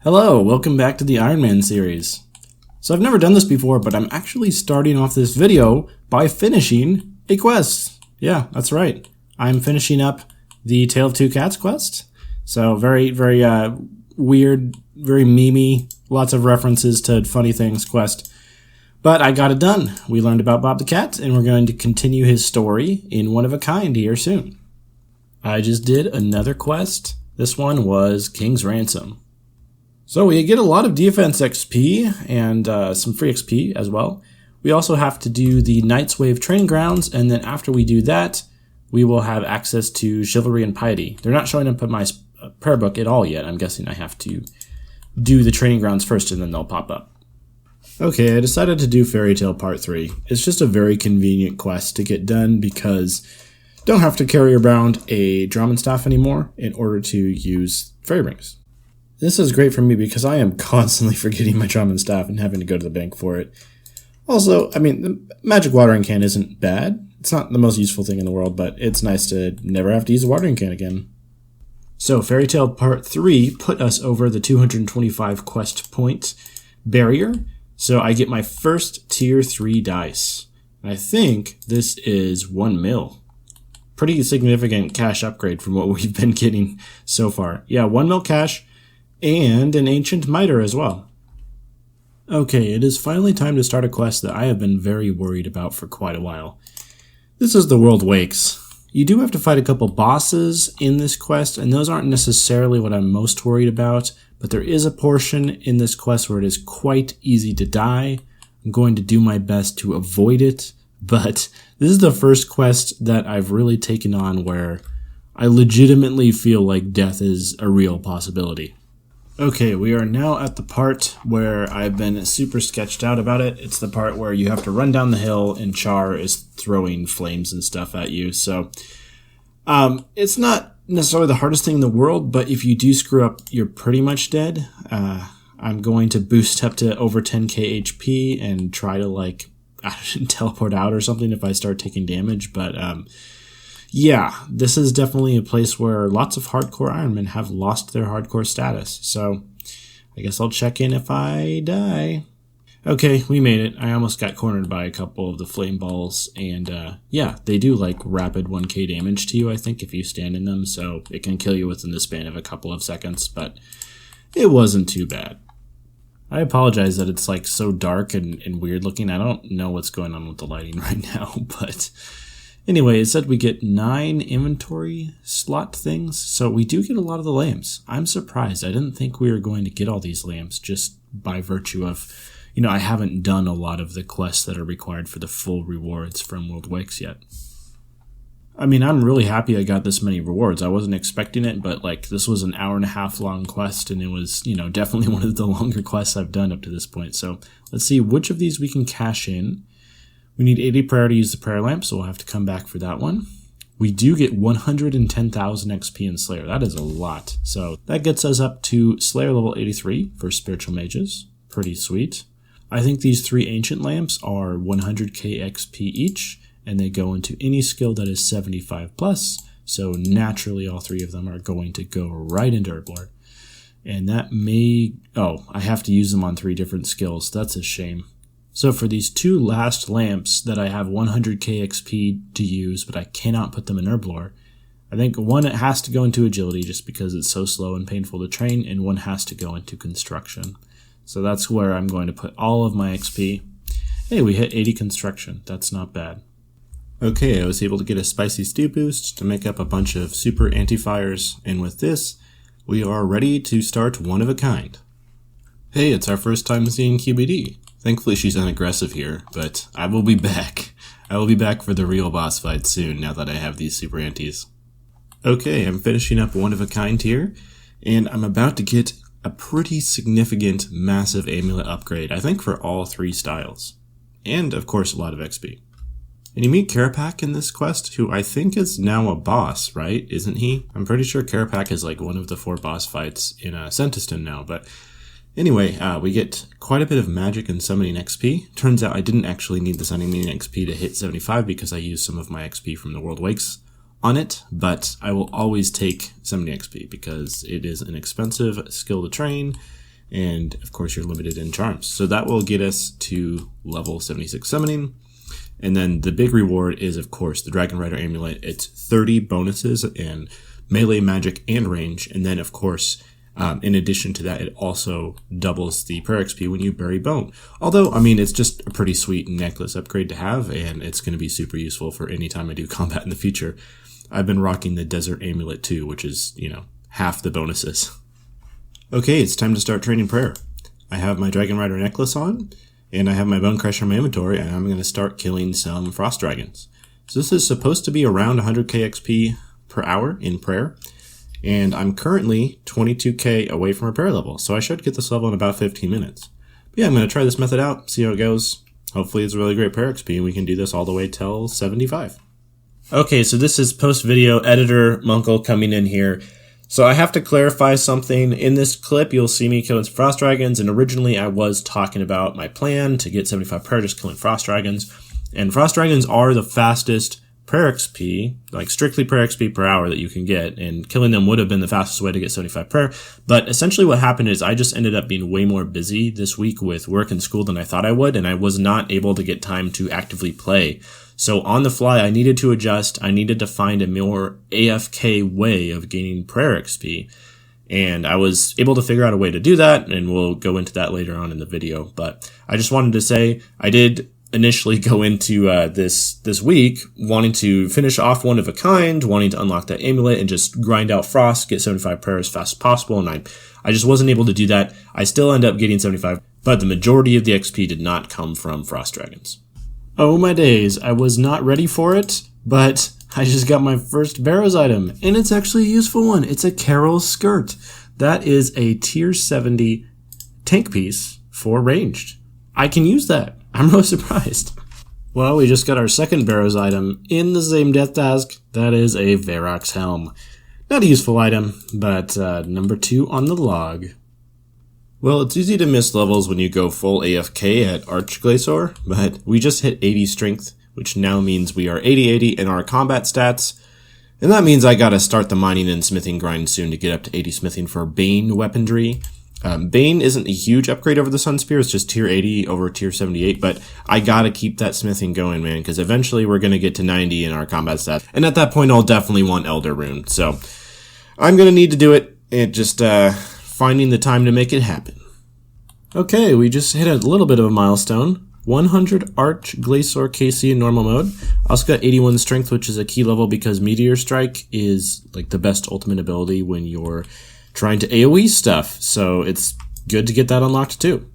Hello, welcome back to the Ironman series. So I've never done this before, but I'm actually starting off this video by finishing a quest. Yeah, that's right. I'm finishing up the Tale of Two Cats quest. So very weird, very memey, lots of references to funny things quest. But I got it done. We learned about Bob the Cat, and we're going to continue his story in One of a Kind here soon. I just did another quest. This one was King's Ransom. So we get a lot of defense XP and some free XP as well. We also have to do the Knight's Wave training grounds, and then after we do that, we will have access to Chivalry and Piety. They're not showing up in my prayer book at all yet. I'm guessing I have to do the training grounds first and then they'll pop up. Okay, I decided to do Fairy Tale Part 3. It's just a very convenient quest to get done because you don't have to carry around a Drummond staff anymore in order to use fairy rings. This is great for me because I am constantly forgetting my Drummond staff and having to go to the bank for it. Also, I mean, the magic watering can isn't bad. It's not the most useful thing in the world, but it's nice to never have to use a watering can again. So, Fairy Tale Part 3 put us over the 225 quest point barrier, so I get my first Tier 3 dice. And I think this is 1 mil. Pretty significant cash upgrade from what we've been getting so far. Yeah, 1 mil cash. And an ancient miter as well. Okay, it is finally time to start a quest that I have been very worried about for quite a while. This is the World Wakes. You do have to fight a couple bosses in this quest, and those aren't necessarily what I'm most worried about, but there is a portion in this quest where it is quite easy to die. I'm going to do my best to avoid it, but this is the first quest that I've really taken on where I legitimately feel like death is a real possibility. Okay, we are now at the part where I've been super sketched out about it. It's the part where you have to run down the hill and Char is throwing flames and stuff at you. So, it's not necessarily the hardest thing in the world, but if you do screw up, you're pretty much dead. I'm going to boost up to over 10k HP and try to teleport out or something if I start taking damage, but yeah, this is definitely a place where lots of hardcore Ironmen have lost their hardcore status, so I guess I'll check in if I die. Okay, we made it. I almost got cornered by a couple of the flame balls, and yeah, they do rapid 1k damage to you, I think, if you stand in them, so it can kill you within the span of a couple of seconds, but it wasn't too bad. I apologize that it's so dark and weird looking. I don't know what's going on with the lighting right now, but anyway, it said we get 9 inventory slot things, so we do get a lot of the lamps. I'm surprised. I didn't think we were going to get all these lamps just by virtue of, I haven't done a lot of the quests that are required for the full rewards from World Wakes yet. I mean, I'm really happy I got this many rewards. I wasn't expecting it, but this was an 1.5 hour long quest, and it was, definitely one of the longer quests I've done up to this point. So let's see which of these we can cash in. We need 80 prayer to use the prayer lamp, so we'll have to come back for that one. We do get 110,000 XP in Slayer. That is a lot. So that gets us up to Slayer level 83 for spiritual mages. Pretty sweet. I think these 3 ancient lamps are 100k XP each, and they go into any skill that is 75 plus. So naturally, all 3 of them are going to go right into Herblore. And that may... Oh, I have to use them on 3 different skills. That's a shame. So for these 2 last lamps that I have 100k XP to use, but I cannot put them in Herblore, I think one it has to go into agility just because it's so slow and painful to train, and one has to go into construction. So that's where I'm going to put all of my XP. Hey, we hit 80 construction. That's not bad. Okay, I was able to get a spicy stew boost to make up a bunch of super anti-fires, and with this, we are ready to start One of a Kind. Hey, it's our first time seeing QBD. Thankfully she's unaggressive here, but I will be back. I will be back for the real boss fight soon now that I have these super antis. Okay, I'm finishing up One of a Kind here, and I'm about to get a pretty significant massive amulet upgrade, I think for all 3 styles. And, of course, a lot of XP. And you meet Carapac in this quest, who I think is now a boss, right? Isn't he? I'm pretty sure Carapac is one of the 4 boss fights in Sentiston now, but anyway, we get quite a bit of magic and summoning XP. Turns out I didn't actually need the summoning XP to hit 75 because I used some of my XP from the World Wakes on it, but I will always take summoning XP because it is an expensive skill to train, and of course you're limited in charms. So that will get us to level 76 summoning. And then the big reward is, of course, the Dragon Rider Amulet. It's 30 bonuses in melee, magic, and range. And then, of course, in addition to that, it also doubles the prayer XP when you bury bone. Although, I mean, it's just a pretty sweet necklace upgrade to have, and it's going to be super useful for any time I do combat in the future. I've been rocking the Desert Amulet too, which is, half the bonuses. Okay, it's time to start training prayer. I have my Dragon Rider necklace on, and I have my Bone Crusher in my inventory, and I'm going to start killing some Frost Dragons. So this is supposed to be around 100k XP per hour in prayer, and I'm currently 22k away from a prayer level, so I should get this level in about 15 minutes. But yeah, I'm going to try this method out, see how it goes. Hopefully it's a really great prayer XP, and we can do this all the way till 75. Okay, so this is post-video editor Munkle coming in here. So I have to clarify something. In this clip, you'll see me killing some Frost Dragons, and originally I was talking about my plan to get 75 prayer just killing Frost Dragons. And Frost Dragons are the fastest prayer XP, like strictly prayer XP per hour that you can get, and killing them would have been the fastest way to get 75 prayer. But essentially what happened is I just ended up being way more busy this week with work and school than I thought I would, and I was not able to get time to actively play. So on the fly, I needed to adjust. I needed to find a more AFK way of gaining prayer XP. And I was able to figure out a way to do that, and we'll go into that later on in the video. But I just wanted to say I did initially go into this week wanting to finish off one of a kind, wanting to unlock that amulet and just grind out Frost, get 75 prayer as fast as possible. And I just wasn't able to do that. I still end up getting 75, but the majority of the XP did not come from Frost Dragons. Oh my days, I was not ready for it, but I just got my first barrows item, and it's actually a useful one. It's a Carol skirt. That is a tier 70 tank piece for ranged. I can use that. I'm really surprised. Well, we just got our second barrows item in the same death task. That is a Varrock's helm. Not a useful item, but number 2 on the log. Well, it's easy to miss levels when you go full AFK at Archglacior, but we just hit 80 strength, which now means we are 80-80 in our combat stats, and that means I gotta start the mining and smithing grind soon to get up to 80 smithing for Bane weaponry. Bane isn't a huge upgrade over the Sun Spear, it's just tier 80 over tier 78, but I gotta keep that smithing going, man, because eventually we're gonna get to 90 in our combat stats, and at that point I'll definitely want Elder Rune, so I'm gonna need to do it, and just finding the time to make it happen. Okay, we just hit a little bit of a milestone. 100 Archglacior KC in normal mode. I also got 81 strength, which is a key level because Meteor Strike is like the best ultimate ability when you're trying to AoE stuff. So it's good to get that unlocked too.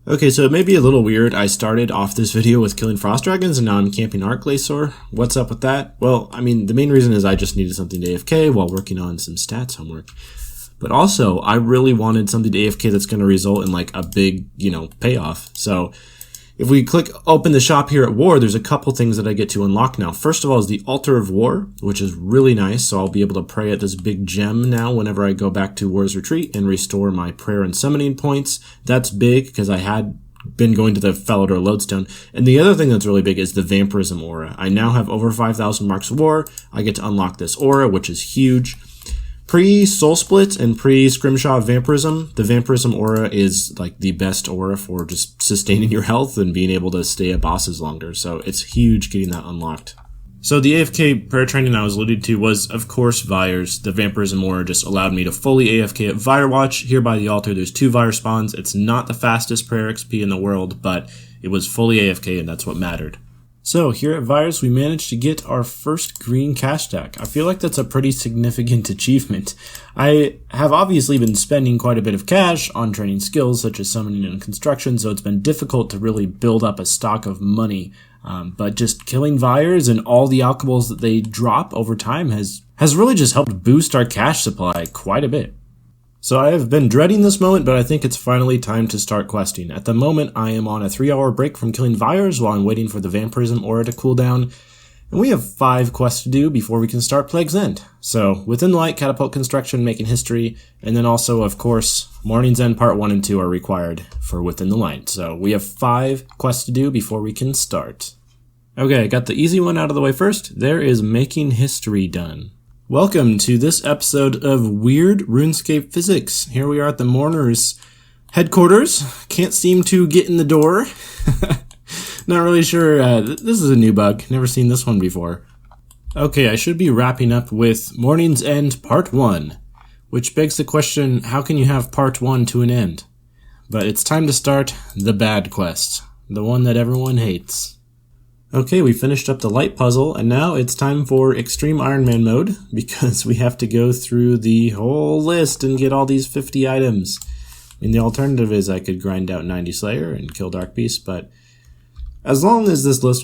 Okay, so it may be a little weird. I started off this video with killing Frost Dragons and now I'm camping Archglacior. What's up with that? Well, I mean, the main reason is I just needed something to AFK while working on some stats homework. But also, I really wanted something to AFK that's going to result in like a big, payoff. So if we click open the shop here at War, there's a couple things that I get to unlock now. First of all is the Altar of War, which is really nice. So I'll be able to pray at this big gem now whenever I go back to War's Retreat and restore my prayer and summoning points. That's big because I had been going to the Felidor Lodestone. And the other thing that's really big is the Vampirism Aura. I now have over 5,000 Marks of War. I get to unlock this aura, which is huge. Pre-Soul Split and pre-Scrimshaw Vampirism, the Vampirism aura is like the best aura for just sustaining your health and being able to stay at bosses longer, so it's huge getting that unlocked. So the AFK prayer training I was alluded to was, of course, Vyres. The Vampirism aura just allowed me to fully AFK at Vyre Watch. Here by the altar, there's 2 Vyre spawns. It's not the fastest prayer XP in the world, but it was fully AFK and that's what mattered. So here at Vyres, we managed to get our first green cash stack. I feel like that's a pretty significant achievement. I have obviously been spending quite a bit of cash on training skills such as summoning and construction, so it's been difficult to really build up a stock of money. But just killing Vyres and all the alchemies that they drop over time has really just helped boost our cash supply quite a bit. So I have been dreading this moment, but I think it's finally time to start questing. At the moment, I am on a 3-hour break from killing Vyres while I'm waiting for the Vampirism aura to cool down. And we have 5 quests to do before we can start Plague's End. So, Within the Light, Catapult Construction, Making History, and then also, of course, Morning's End Part 1 and 2 are required for Within the Light. So, we have 5 quests to do before we can start. Okay, got the easy one out of the way first. There is Making History done. Welcome to this episode of Weird RuneScape Physics. Here we are at the Mourners Headquarters. Can't seem to get in the door. Not really sure. This is a new bug. Never seen this one before. Okay, I should be wrapping up with Morning's End Part 1, which begs the question, how can you have Part 1 to an end? But it's time to start the bad quest, the one that everyone hates. Okay, we finished up the light puzzle, and now it's time for Extreme Ironman mode, because we have to go through the whole list and get all these 50 items. I mean, the alternative is I could grind out 90 Slayer and kill Dark Beast, but as long as this list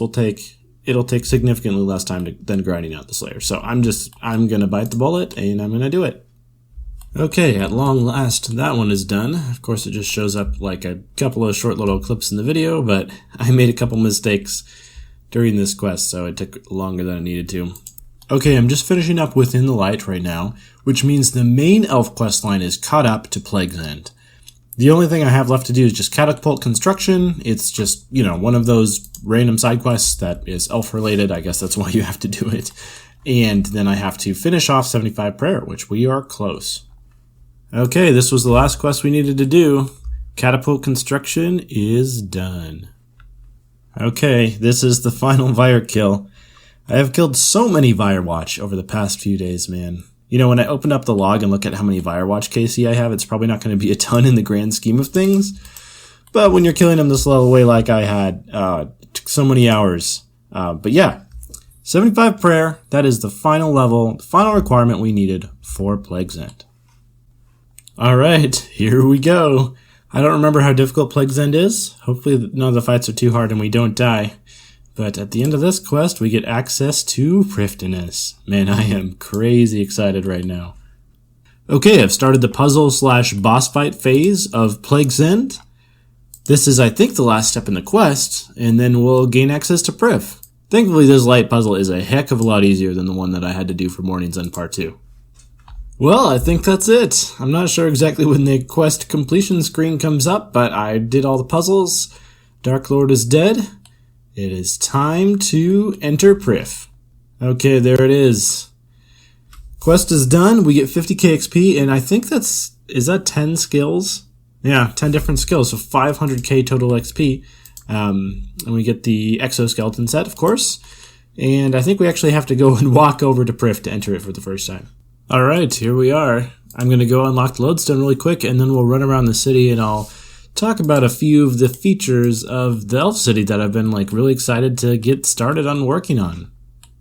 it'll take significantly less time than grinding out the Slayer. So I'm gonna bite the bullet and I'm gonna do it. Okay, at long last, that one is done. Of course, it just shows up like a couple of short little clips in the video, but I made a couple mistakes during this quest, so it took longer than it needed to. Okay, I'm just finishing up Within the Light right now, which means the main elf quest line is caught up to Plague's End. The only thing I have left to do is just Catapult Construction. It's just, one of those random side quests that is elf related. I guess that's why you have to do it. And then I have to finish off 75 Prayer, which we are close. Okay, this was the last quest we needed to do. Catapult Construction is done. Okay, this is the final Vire kill. I have killed so many Virewatch over the past few days, man. When I open up the log and look at how many Virewatch KC I have, it's probably not going to be a ton in the grand scheme of things. But when you're killing them this level way like I had, took so many hours. But yeah, 75 Prayer, that is the final level, the final requirement we needed for Plague's End. Alright, here we go. I don't remember how difficult Plague's End is. Hopefully none of the fights are too hard and we don't die. But at the end of this quest, we get access to Prifddinas. Man, I am crazy excited right now. Okay, I've started the puzzle/boss fight phase of Plague's End. This is, I think, the last step in the quest, and then we'll gain access to Prif. Thankfully, this light puzzle is a heck of a lot easier than the one that I had to do for Morning's End Part 2. Well, I think that's it. I'm not sure exactly when the quest completion screen comes up, but I did all the puzzles. Dark Lord is dead. It is time to enter Prif. Okay, there it is. Quest is done. We get 50k XP, and I think is that 10 skills? Yeah, 10 different skills, so 500k total XP. And we get the exoskeleton set, of course. And I think we actually have to go and walk over to Prif to enter it for the first time. Alright, here we are. I'm going to go unlock the lodestone really quick, and then we'll run around the city and I'll talk about a few of the features of the Elf City that I've been really excited to get started on working on.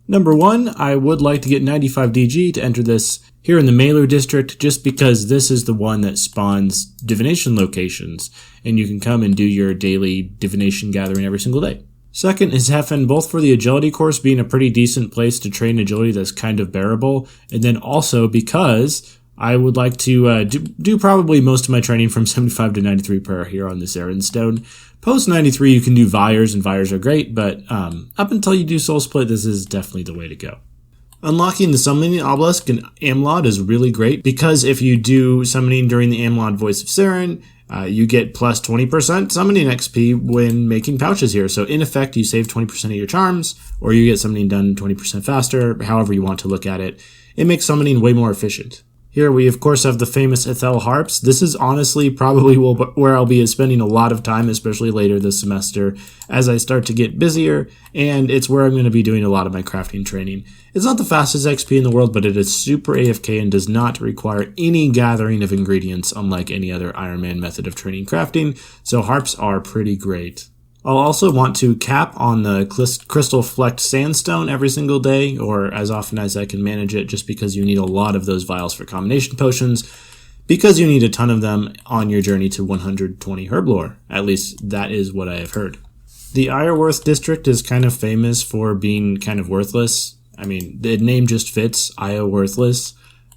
Number 1, I would like to get 95 DG to enter this here in the Mailer District, just because this is the one that spawns divination locations, and you can come and do your daily divination gathering every single day. Second is Heffen, both for the agility course being a pretty decent place to train agility that's kind of bearable, and then also because I would like to do probably most of my training from 75 to 93 prayer here on this Errand Stone. Post 93 you can do Vires, and Vires are great, but up until you do Soul Split, this is definitely the way to go. Unlocking the Summoning Obelisk in Amlod is really great, because if you do summoning during the Amlod Voice of Saren, you get plus 20% summoning XP when making pouches here. So in effect, you save 20% of your charms, or you get summoning done 20% faster, however you want to look at it. It makes summoning way more efficient. Here we, of course, have the famous Ethel harps. This is honestly probably where I'll be spending a lot of time, especially later this semester, as I start to get busier, and it's where I'm going to be doing a lot of my crafting training. It's not the fastest XP in the world, but it is super AFK and does not require any gathering of ingredients, unlike any other Ironman method of training crafting, so harps are pretty great. I'll also want to cap on the crystal flecked sandstone every single day, or as often as I can manage it, just because you need a lot of those vials for combination potions, because you need a ton of them on your journey to 120 herblore. At least that is what I have heard. The Ironworth district is kind of famous for being kind of worthless. I mean, the name just fits, Io Worthless.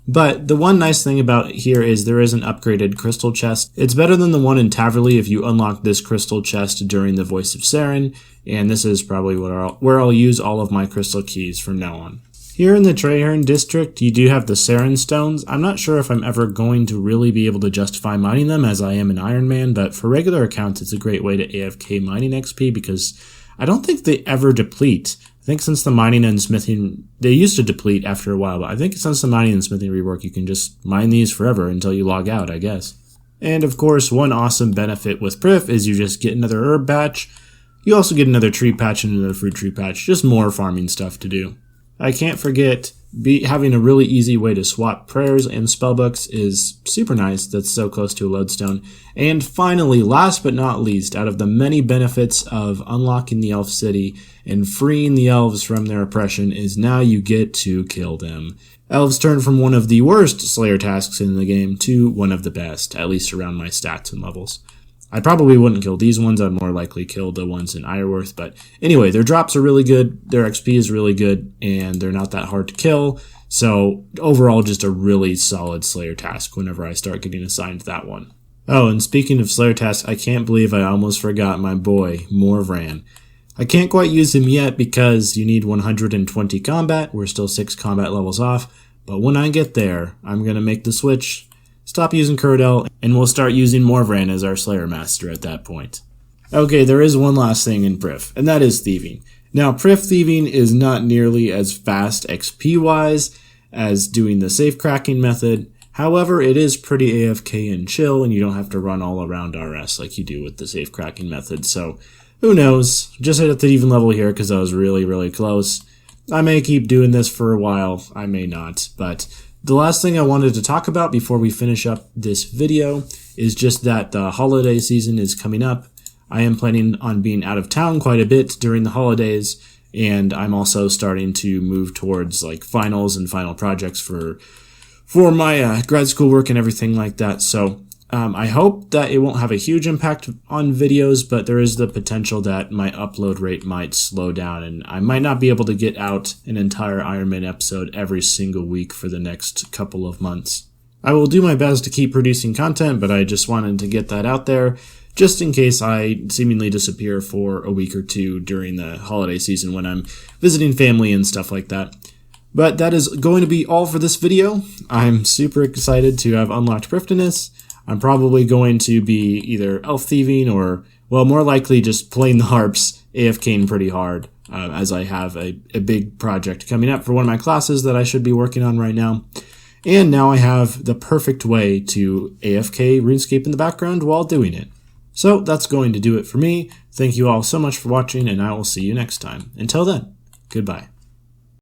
But the one nice thing about here is there is an upgraded crystal chest. It's better than the one in Taverley if you unlock this crystal chest during the Voice of Saren, and this is probably where I'll use all of my crystal keys from now on. Here in the Traherne district, you do have the Saren stones. I'm not sure if I'm ever going to really be able to justify mining them as I am an Ironman, but for regular accounts, it's a great way to AFK mining XP because I don't think they ever deplete. I think since the mining and smithing, they used to deplete after a while, but I think since the mining and smithing rework, you can just mine these forever until you log out, I guess. And of course, one awesome benefit with Prif is you just get another herb patch. You also get another tree patch and another fruit tree patch, just more farming stuff to do. I can't forget having a really easy way to swap prayers and spellbooks is super nice. That's so close to a lodestone. And finally, last but not least, out of the many benefits of unlocking the elf city and freeing the elves from their oppression is now you get to kill them. Elves turn from one of the worst Slayer tasks in the game to one of the best, at least around my stats and levels. I probably wouldn't kill these ones, I'd more likely kill the ones in Ironworth, but anyway, their drops are really good, their XP is really good, and they're not that hard to kill, so overall just a really solid Slayer task whenever I start getting assigned that one. Oh, and speaking of Slayer tasks, I can't believe I almost forgot my boy, Morvran. I can't quite use him yet because you need 120 combat, we're still 6 combat levels off, but when I get there, I'm going to make the switch, stop using Curdell, and we'll start using Morvran as our Slayer Master at that point. Okay, there is one last thing in Prif, and that is Thieving. Now, Prif Thieving is not nearly as fast XP-wise as doing the safe cracking method. However, it is pretty AFK and chill, and you don't have to run all around RS like you do with the safe cracking method, so who knows? Just hit at the even level here because I was really, really close. I may keep doing this for a while, I may not, but the last thing I wanted to talk about before we finish up this video is just that the holiday season is coming up. I am planning on being out of town quite a bit during the holidays, and I'm also starting to move towards like finals and final projects for my grad school work and everything like that. So I hope that it won't have a huge impact on videos, but there is the potential that my upload rate might slow down and I might not be able to get out an entire Ironman episode every single week for the next couple of months. I will do my best to keep producing content, but I just wanted to get that out there just in case I seemingly disappear for a week or two during the holiday season when I'm visiting family and stuff like that. But that is going to be all for this video. I'm super excited to have unlocked Prifddinas. I'm probably going to be either elf thieving or, well, more likely just playing the harps, AFKing pretty hard, as I have a big project coming up for one of my classes that I should be working on right now. And now I have the perfect way to AFK Runescape in the background while doing it. So that's going to do it for me. Thank you all so much for watching, and I will see you next time. Until then, goodbye.